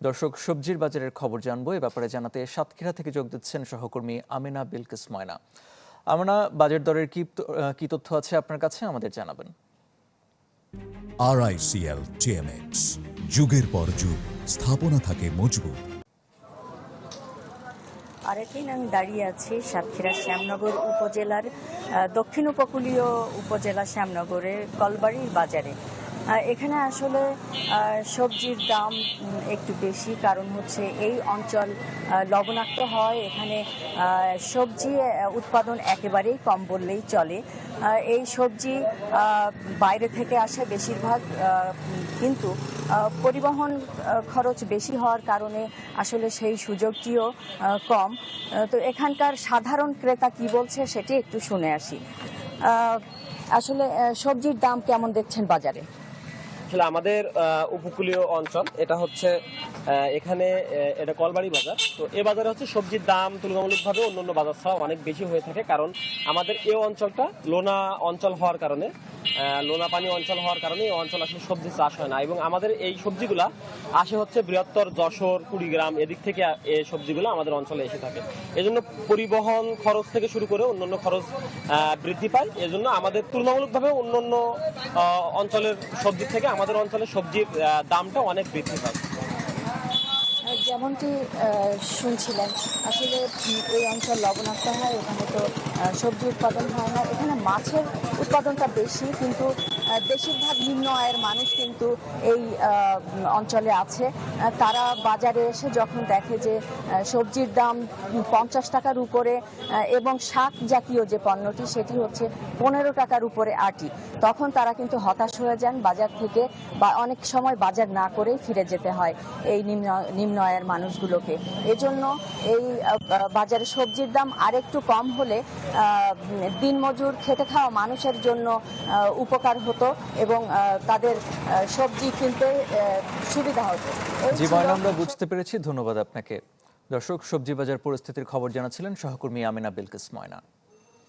দর্শক, সবজির বাজারের খবর জানবো। এ ব্যাপারে জানাতে সাতক্ষীরা থেকে যোগ দিচ্ছেন সহকর্মী আমিনা বিলকিস ময়না। আমিনা, বাজার দরের কি তথ্য আছে আপনার কাছে, আমাদের জানাবেন। RICL TMX, যুগের পর যুগ স্থাপনা থাকে মজবুত। আরেকদিন আমি দাঁড়িয়ে আছি সাতক্ষীরা শ্যামনগর উপজেলার দক্ষিণ উপকূলীয় উপজেলা শ্যামনগরের কলবাড়ির বাজারে। এখানে আসলে সবজির দাম একটু বেশি, কারণ হচ্ছে এই অঞ্চল লবণাক্ত হয়। এখানে সবজি উৎপাদন একেবারেই কম বললেই চলে। এই সবজি বাইরে থেকে আসে বেশিরভাগ, কিন্তু পরিবহন খরচ বেশি হওয়ার কারণে আসলে সেই সুযোগটিও কম। তো এখানকার সাধারণ ক্রেতা কি বলছে সেটি একটু শুনে আসি। আসলে সবজির দাম কেমন দেখছেন বাজারে? আসলে আমাদের উপকূলীয় অঞ্চল, এটা হচ্ছে এখানে এটা কলবাড়ি বাজার। তো এই বাজারে হচ্ছে সবজির দাম তুলনামূলকভাবে অন্যান্য বাজার ছাড়া অনেক বেশি হয়ে থাকে, কারণ আমাদের এই অঞ্চলটা লোনা অঞ্চল হওয়ার কারণে, লোনা পানি অঞ্চল হওয়ার কারণে এই অঞ্চল আসলে সবজি চাষ হয় না। এবং আমাদের এই সবজিগুলা আসে হচ্ছে বৃহত্তর যশোর, কুড়িগ্রাম, এদিক থেকে এই সবজিগুলো আমাদের অঞ্চলে এসে থাকে। এজন্য পরিবহন খরচ থেকে শুরু করে অন্যান্য খরচ বৃদ্ধি পায়। এজন্য আমাদের তুলনামূলকভাবে অন্যান্য অঞ্চলের সবজি থেকে আমাদের অঞ্চলের সবজির দামটা অনেক বৃদ্ধি পায়। যেমনটি শুনছিলেন, আসলে এই অঞ্চল লবণাক্ত হয়, এখানে তো সবজি উৎপাদন হয় না। এখানে মাছের উৎপাদনটা বেশি, কিন্তু বেশিরভাগ নিম্ন আয়ের মানুষ কিন্তু এই অঞ্চলে আছে। তারা বাজারে এসে যখন দেখে যে সবজির দাম 50 টাকার উপরে এবং শাক জাতীয় যে পণ্যটি সেটি হচ্ছে 15 টাকার উপরে আটি, তখন তারা কিন্তু হতাশ হয়ে যান বাজার থেকে, বা অনেক সময় বাজার না করেই ফিরে যেতে হয় এই নিম্ন আয়ের মানুষগুলোকে। এজন্য এই বাজারে সবজির দাম আরেকটু কম হলে দিনমজুর খেতে খাওয়া মানুষের জন্য উপকার হতো এবং তাদের সবজি কিনতে সুবিধা হতো। জি ময়না, আমরা বুঝতে পেরেছি, ধন্যবাদ আপনাকে। দর্শক, সবজি বাজার পরিস্থিতির খবর জানাচ্ছিলেন সহকর্মী আমিনা বিলকিস ময়না।